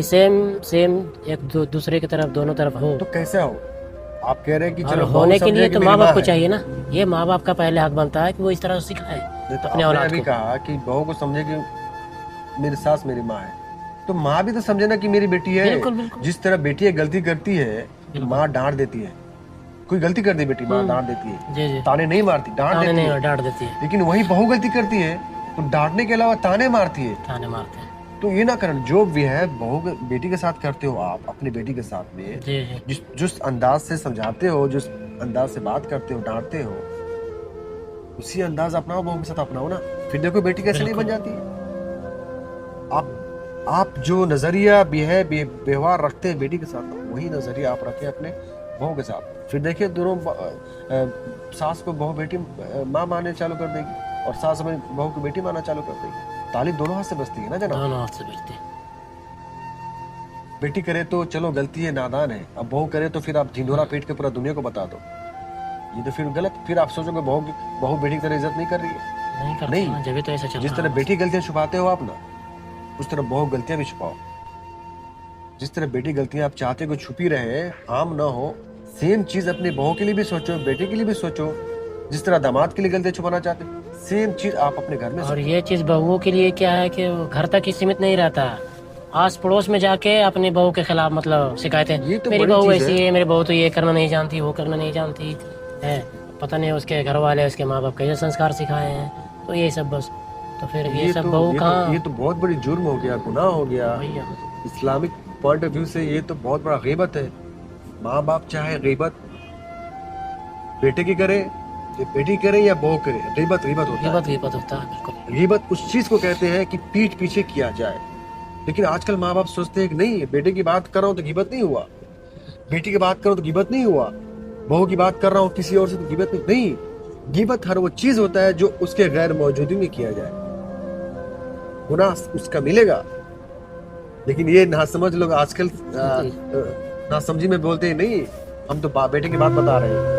Same same एक दूसरे की तरफ दोनों तरफ हो। तो कैसे हो? आप कह रहे हैं कि और चलो होने के लिए तो माँ बाप को है। चाहिए ना, ये माँ बाप का पहले हक बनता है कि वो इस तरह से सिखाए नहीं, तो अपने आपने औलाद अभी को। कहा कि बहू को समझे कि मेरी सास मेरी माँ है, तो माँ भी तो समझे ना कि मेरी बेटी है। बिल्कुल बिल्कुल जिस तरह बेटी गलती करती है तो बिल्कुल। माँ डांट देती है। कोई गलती कर दी बेटी, माँ डांट देती है, जी जी। ताने नहीं मारती, डांट ताने देती नहीं है। डांट देती है, लेकिन वही बहू गलती करती है तो डांटने के अलावा ताने मारती है। ताने मारते हैं। तो ये ना करना, जो भी है बेटी के साथ करते हो आप अपनी बेटी के साथ में, जी जी। जिस अंदाज से समझाते हो, जिस अंदाज से बात करते हो, डांटते हो, उसी अंदाज अपनाओ, बहू के साथ अपनाओ ना। फिर देखो बेटी कैसे नहीं बन जाती है। आप जो नजरिया व्यवहार रखते हैं बेटी के साथ, वही नजरिया आप रखें अपने बहू के साथ। फिर देखिए दोनों सास को बहू बेटी माँ माने चालू कर देगी, और सास अपनी बहू को बेटी माना चालू कर देगी। ताली दोनों हाथ से बजती है ना जनाब। दोनों हाथ से बजते हैं। बेटी करे तो चलो गलती है, नादान है, अब बहू करे तो फिर आप ढिंढोरा पीट के पूरा दुनिया को बता दो। ये तो फिर गलत, फिर आप सोचोगे बहू बेटी की तरह इज्जत नहीं कर रही है। नहीं करते नहीं, ना, जब भी तो ऐसा चल जिस रहा तरह है। बेटी गलतियां छुपाते हो आप ना, उस तरह बहू गलतियां भी छुपाओ। जिस तरह बेटी गलतियां आप चाहते हो कि छुपी रहे, आम ना हो, सेम चीज अपनी बहू के लिए भी सोचो, बेटे के लिए भी सोचो। जिस तरह दामाद के लिए गलतियां छुपाना चाहते हो, सेम चीज आप अपने घर में और सोचो। ये चीज बहुओं के लिए क्या है कि वो घर तक ही सीमित नहीं रहता, आस पड़ोस में जाके अपनी बहू के खिलाफ मतलब शिकायतें, ये तो मेरी बड़ी बहू चीज ऐसी है। है, मेरी बहू तो ये करना नहीं जानती, वो करना नहीं जानती है। पता नहीं उसके घर वाले, उसके माँ बाप कैसे संस्कार सिखाए हैं, तो ये सब बस। तो फिर ये सब बहू कहाँ। ये तो बहुत बड़ी जुर्म हो गया, गुनाह हो गया। भैया इस्लामिक पॉइंट ऑफ व्यू से ये तो बहुत बड़ा गीबत है। माँ बाप चाहे गीबत बेटे की करे, या बेटी करे या बहू करे, गीबत गीबत होता है। गिबत होता है बिल्कुल। गीबत उस चीज को कहते हैं कि पीठ पीछे किया जाए। लेकिन आजकल माँ बाप सोचते हैं कि नहीं, बेटे की बात कर रहा हूँ तो गिबत नहीं हुआ, बेटी की बात कर रहा हूँ तो गिबत नहीं हुआ, बहू की बात कर रहा हूँ किसी और से तो गिबत नहीं। गिबत हर वो चीज होता है जो उसके गैर मौजूदगी में किया जाए, गुनाह उसका मिलेगा। लेकिन ये ना समझ लोग आजकल ना समझी में बोलते हैं नहीं, हम तो बेटे की बात बता रहे हैं।